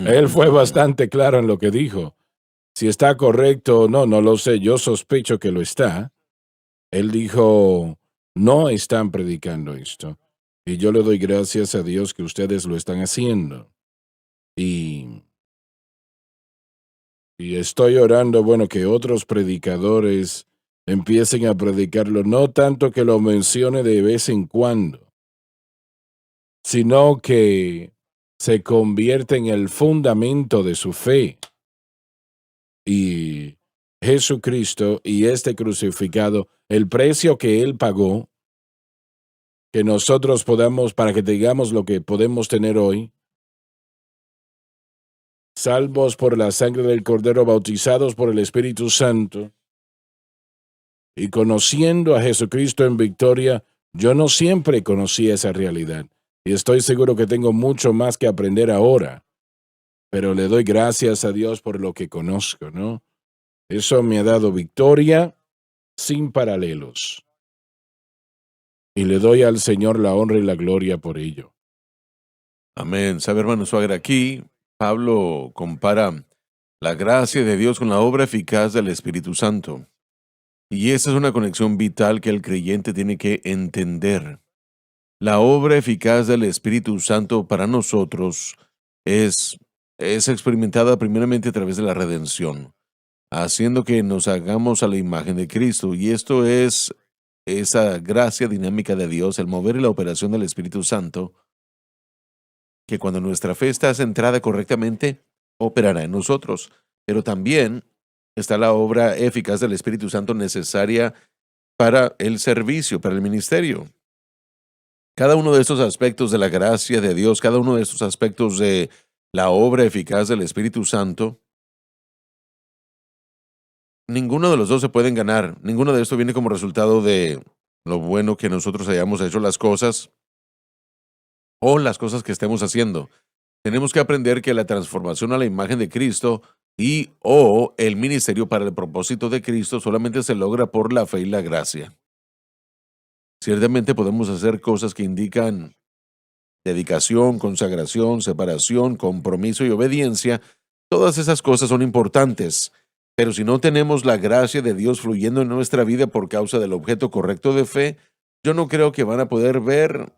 Él fue bastante claro en lo que dijo. Si está correcto o no lo sé. Yo sospecho que lo está. Él dijo, no están predicando esto. Y yo le doy gracias a Dios que ustedes lo están haciendo. Y estoy orando, bueno, que otros predicadores empiecen a predicarlo, no tanto que lo mencione de vez en cuando, sino que se convierte en el fundamento de su fe. Y Jesucristo y este crucificado, el precio que Él pagó, que nosotros podamos, para que tengamos lo que podemos tener hoy, salvos por la sangre del Cordero, bautizados por el Espíritu Santo, y conociendo a Jesucristo en victoria, yo no siempre conocí esa realidad. Y estoy seguro que tengo mucho más que aprender ahora. Pero le doy gracias a Dios por lo que conozco, ¿no? Eso me ha dado victoria sin paralelos. Y le doy al Señor la honra y la gloria por ello. Amén. Sabe, hermano Suagra, aquí Pablo compara la gracia de Dios con la obra eficaz del Espíritu Santo. Y esa es una conexión vital que el creyente tiene que entender. La obra eficaz del Espíritu Santo para nosotros es experimentada primeramente a través de la redención, haciendo que nos hagamos a la imagen de Cristo. Y esto es esa gracia dinámica de Dios, el mover y la operación del Espíritu Santo, que cuando nuestra fe está centrada correctamente, operará en nosotros. Pero también está la obra eficaz del Espíritu Santo necesaria para el servicio, para el ministerio. Cada uno de estos aspectos de la gracia de Dios, cada uno de estos aspectos de la obra eficaz del Espíritu Santo, ninguno de los dos se pueden ganar. Ninguno de esto viene como resultado de lo bueno que nosotros hayamos hecho las cosas o las cosas que estemos haciendo. Tenemos que aprender que la transformación a la imagen de Cristo y o el ministerio para el propósito de Cristo solamente se logra por la fe y la gracia. Ciertamente podemos hacer cosas que indican dedicación, consagración, separación, compromiso y obediencia. Todas esas cosas son importantes, pero si no tenemos la gracia de Dios fluyendo en nuestra vida por causa del objeto correcto de fe, yo no creo que van a poder ver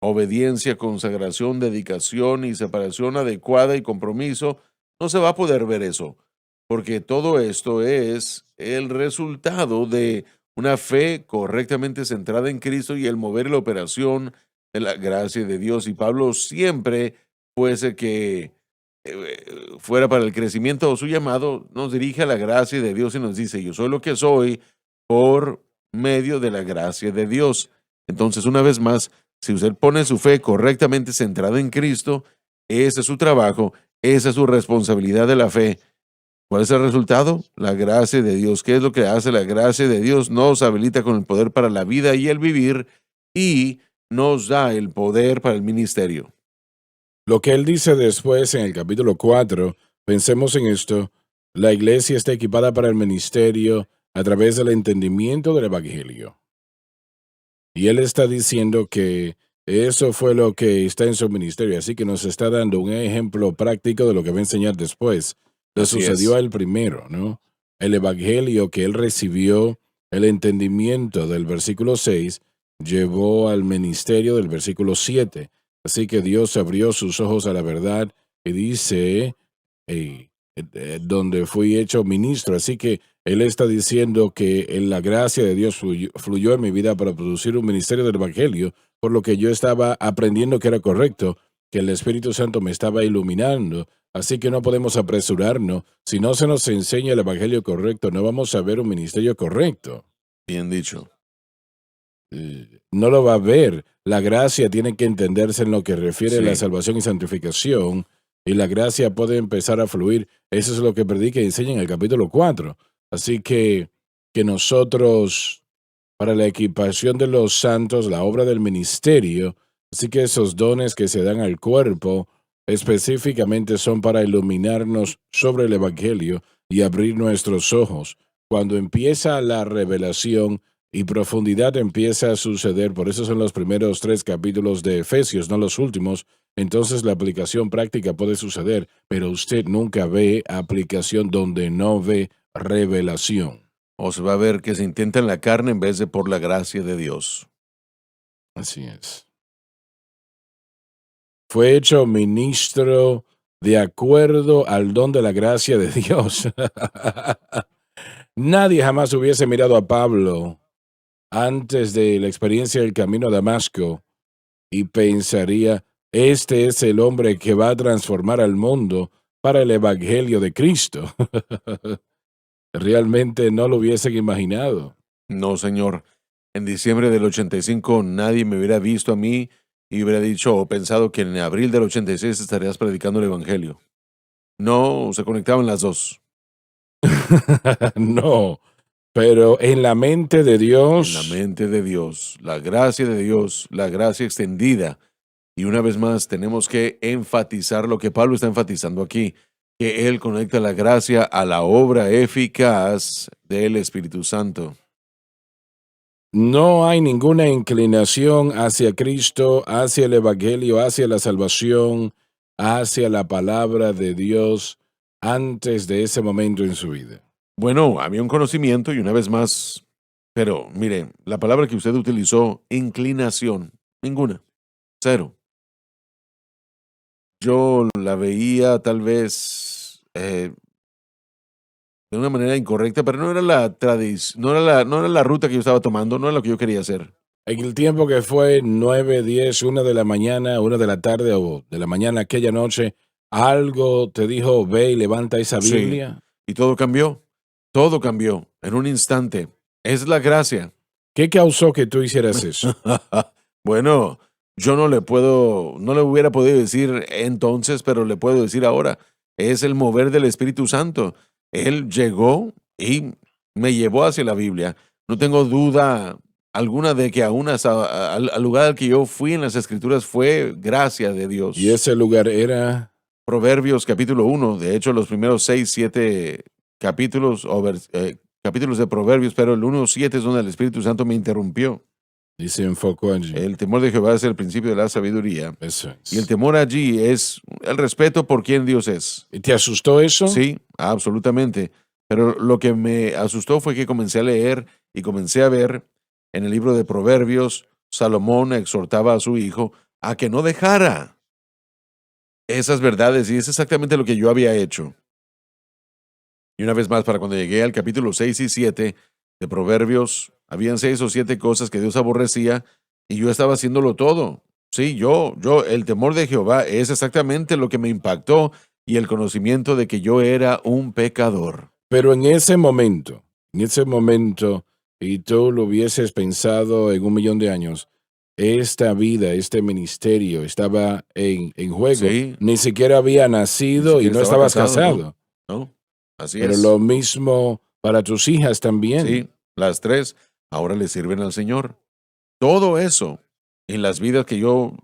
obediencia, consagración, dedicación y separación adecuada y compromiso. No se va a poder ver eso, porque todo esto es el resultado de una fe correctamente centrada en Cristo y el mover la operación de la gracia de Dios. Y Pablo siempre fuese que fuera para el crecimiento o su llamado, nos dirige a la gracia de Dios y nos dice, yo soy lo que soy por medio de la gracia de Dios. Entonces, una vez más, si usted pone su fe correctamente centrada en Cristo, ese es su trabajo, esa es su responsabilidad de la fe. ¿Cuál es el resultado? La gracia de Dios. ¿Qué es lo que hace la gracia de Dios? Nos habilita con el poder para la vida y el vivir y nos da el poder para el ministerio. Lo que él dice después en el capítulo 4, pensemos en esto, la iglesia está equipada para el ministerio a través del entendimiento del Evangelio. Y él está diciendo que eso fue lo que está en su ministerio, así que nos está dando un ejemplo práctico de lo que va a enseñar después. Le Así sucedió es. a él primero, ¿no? El Evangelio que él recibió, el entendimiento del versículo 6, llevó al ministerio del versículo 7. Así que Dios abrió sus ojos a la verdad y dice, donde fui hecho ministro. Así que él está diciendo que en la gracia de Dios fluyó en mi vida para producir un ministerio del Evangelio, por lo que yo estaba aprendiendo que era correcto, que el Espíritu Santo me estaba iluminando. Así que no podemos apresurarnos. Si no se nos enseña el Evangelio correcto, no vamos a ver un ministerio correcto. Bien dicho. No lo va a ver. La gracia tiene que entenderse en lo que refiere a la Sí. salvación y santificación, y la gracia puede empezar a fluir. Eso es lo que predica y enseña en el capítulo 4. Así que nosotros, para la equipación de los santos, la obra del ministerio, así que esos dones que se dan al cuerpo, específicamente son para iluminarnos sobre el Evangelio y abrir nuestros ojos. Cuando empieza la revelación y profundidad empieza a suceder, por eso son los primeros 3 capítulos de Efesios, no los últimos, entonces la aplicación práctica puede suceder, pero usted nunca ve aplicación donde no ve revelación. O se va a ver que se intenta en la carne en vez de por la gracia de Dios. Así es. Fue hecho ministro de acuerdo al don de la gracia de Dios. Nadie jamás hubiese mirado a Pablo antes de la experiencia del camino a Damasco y pensaría, este es el hombre que va a transformar al mundo para el evangelio de Cristo. Realmente no lo hubiesen imaginado. No, señor. En diciembre del 85 nadie me hubiera visto a mí y hubiera dicho o pensado que en abril del 86 estarías predicando el evangelio. No, se conectaban las dos. No, pero en la mente de En Dios, la mente de Dios, la gracia de Dios, la gracia extendida. Y una vez más tenemos que enfatizar lo que Pablo está enfatizando aquí, que él conecta la gracia a la obra eficaz del Espíritu Santo. no hay ninguna inclinación hacia Cristo, hacia el evangelio, hacia la salvación, hacia la palabra de Dios antes de ese momento en su vida. Bueno, había un conocimiento y una vez más, pero mire, la palabra que usted utilizó, inclinación, ninguna, cero. Yo la veía tal vez de una manera incorrecta, pero no era la no era la ruta que yo estaba tomando, no era lo que yo quería hacer. En el tiempo que fue 9, 10, 1 de la mañana, 1 de la tarde o de la mañana aquella noche, algo te dijo, ve y levanta esa Sí. Biblia. Y todo cambió en un instante. Es la gracia. ¿Qué causó que tú hicieras eso? Bueno, yo no le hubiera podido decir entonces, pero le puedo decir ahora. Es el mover del Espíritu Santo. Él llegó y me llevó hacia la Biblia. No tengo duda alguna de que aún hasta al lugar al que yo fui en las Escrituras fue gracia de Dios. Y ese lugar era... Proverbios capítulo 1, de hecho los primeros 6, 7 capítulos, capítulos de Proverbios, pero el 1, 7 es donde el Espíritu Santo me interrumpió. Y se enfocó allí. El temor de Jehová es el principio de la sabiduría. Eso es. Y el temor allí es el respeto por quien Dios es. ¿Y te asustó eso? Sí, absolutamente. Pero lo que me asustó fue que comencé a leer y comencé a ver en el libro de Proverbios, Salomón exhortaba a su hijo a que no dejara esas verdades, y es exactamente lo que yo había hecho. Y una vez más, para cuando llegué al capítulo 6 y 7 de Proverbios, habían 6 o 7 cosas que Dios aborrecía y yo estaba haciéndolo todo. Sí, el temor de Jehová es exactamente lo que me impactó y el conocimiento de que yo era un pecador. Pero en ese momento, y tú lo hubieses pensado en 1,000,000 de años, esta vida, este ministerio estaba en juego. Sí. Ni siquiera había nacido Ni y siquiera no estaba estabas casado. ¿No? Así Pero es. lo mismo para tus hijas también. Sí, las 3 ahora le sirven al Señor. Todo eso en las vidas que yo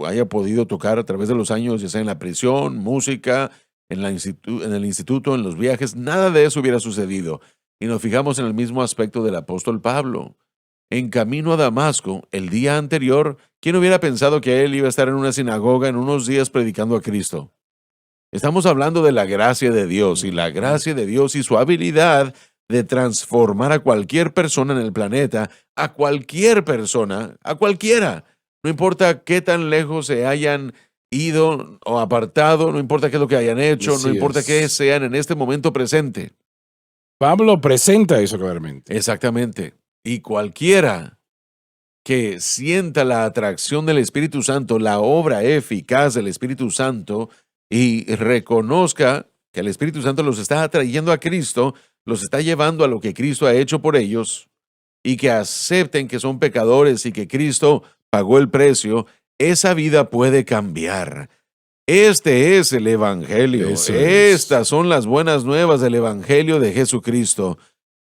haya podido tocar a través de los años, ya sea en la prisión, música, en el instituto, en los viajes, nada de eso hubiera sucedido. Y nos fijamos en el mismo aspecto del apóstol Pablo. En camino a Damasco, el día anterior, ¿quién hubiera pensado que él iba a estar en una sinagoga en unos días predicando a Cristo? Estamos hablando de la gracia de Dios y la gracia de Dios y su habilidad de transformar a cualquier persona en el planeta, a cualquier persona, a cualquiera. No importa qué tan lejos se hayan ido o apartado, no importa qué es lo que hayan hecho, Así no importa es. qué sean en este momento presente. Pablo presenta eso claramente. Exactamente. Y cualquiera que sienta la atracción del Espíritu Santo, la obra eficaz del Espíritu Santo, y reconozca que el Espíritu Santo los está atrayendo a Cristo, los está llevando a lo que Cristo ha hecho por ellos, y que acepten que son pecadores y que Cristo pagó el precio, esa vida puede cambiar. Este es el Evangelio. Eso es. Estas son las buenas nuevas del Evangelio de Jesucristo,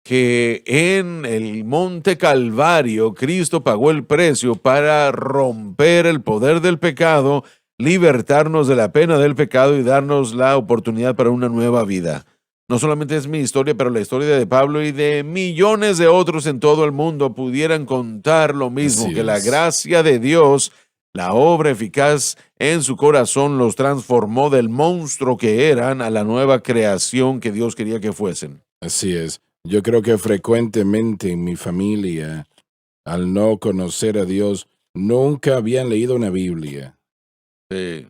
que en el Monte Calvario Cristo pagó el precio para romper el poder del pecado, libertarnos de la pena del pecado y darnos la oportunidad para una nueva vida. No solamente es mi historia, pero la historia de Pablo y de millones de otros en todo el mundo pudieran contar lo mismo, Así que la es. gracia de Dios, la obra eficaz en su corazón, los transformó del monstruo que eran a la nueva creación que Dios quería que fuesen. Así es. Yo creo que frecuentemente en mi familia, al no conocer a Dios, nunca habían leído una Biblia. Sí.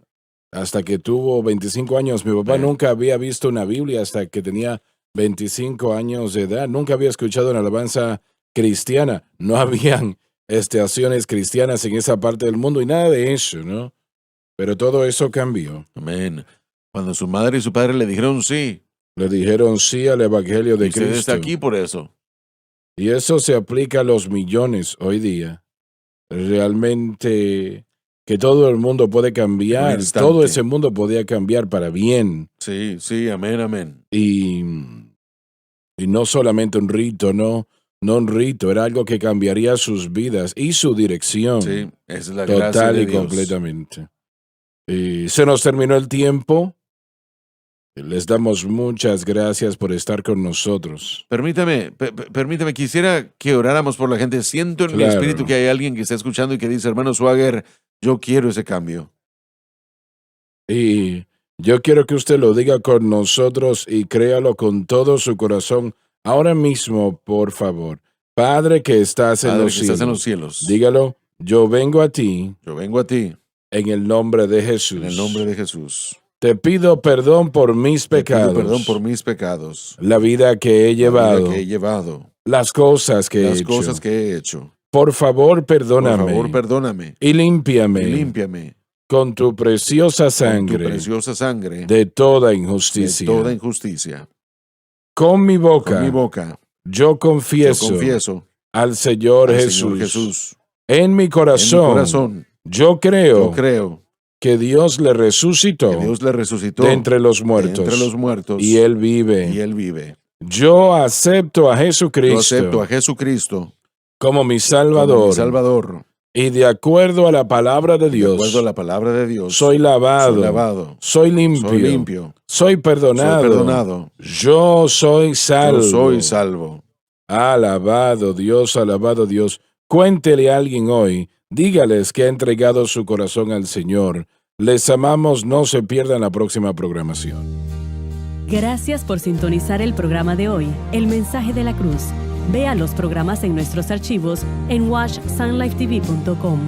Hasta que tuvo 25 años. Mi papá Sí. nunca había visto una Biblia hasta que tenía 25 años de edad. Nunca había escuchado una alabanza cristiana. No habían estaciones cristianas en esa parte del mundo y nada de eso, ¿no? Pero todo eso cambió. Amén. Cuando su madre y su padre le dijeron sí, Le dijeron sí al Evangelio de y usted Cristo. está aquí por eso. Y eso se aplica a los millones hoy día. Realmente que todo el mundo puede En cambiar. un instante. Todo ese mundo podía cambiar para bien. Sí, sí, amén, amén. Y no solamente un rito, no un rito, era algo que cambiaría sus vidas y su dirección. Sí, esa es la gracia Total de y Dios. completamente. Y se nos terminó el tiempo. Les damos muchas gracias por estar con nosotros. Permítame, quisiera que oráramos por la gente. Siento en mi Claro. espíritu que hay alguien que está escuchando y que dice, hermano Swagger, yo quiero ese cambio. Y yo quiero que usted lo diga con nosotros y créalo con todo su corazón. Ahora mismo, por favor. Padre que estás en Padre los que estás en cielos. los cielos, Dígalo, yo vengo a ti yo vengo a ti en el nombre de Jesús. en el nombre de Jesús. Te pido perdón por mis Te pido pecados. perdón por mis pecados, La vida que he la llevado. vida que he llevado, Las cosas que he las hecho. cosas que he hecho. Por favor, perdóname. Por favor, perdóname y límpiame y límpiame con tu preciosa con sangre tu preciosa sangre de toda de injusticia. toda injusticia. Con mi boca, Con mi boca yo yo confieso, confieso al Señor al Jesús. Señor Jesús. En mi En mi corazón, corazón yo creo yo creo que Dios le resucitó que Dios le resucitó de entre los de muertos. entre los muertos y Él vive. y Él vive. Yo acepto a Jesucristo Yo acepto a Jesucristo como mi como Salvador. mi Salvador. Y de acuerdo a la palabra de De Dios, acuerdo a la palabra de Dios, soy lavado, soy lavado, soy limpio, soy limpio, soy perdonado, soy perdonado, yo soy salvo. yo soy salvo. Alabado Dios, alabado Dios. Cuéntele a alguien hoy, dígales que ha entregado su corazón al Señor. Les amamos, no se pierdan la próxima programación. Gracias por sintonizar el programa de hoy, El Mensaje de la Cruz. Vea los programas en nuestros archivos en watchsunlifetv.com.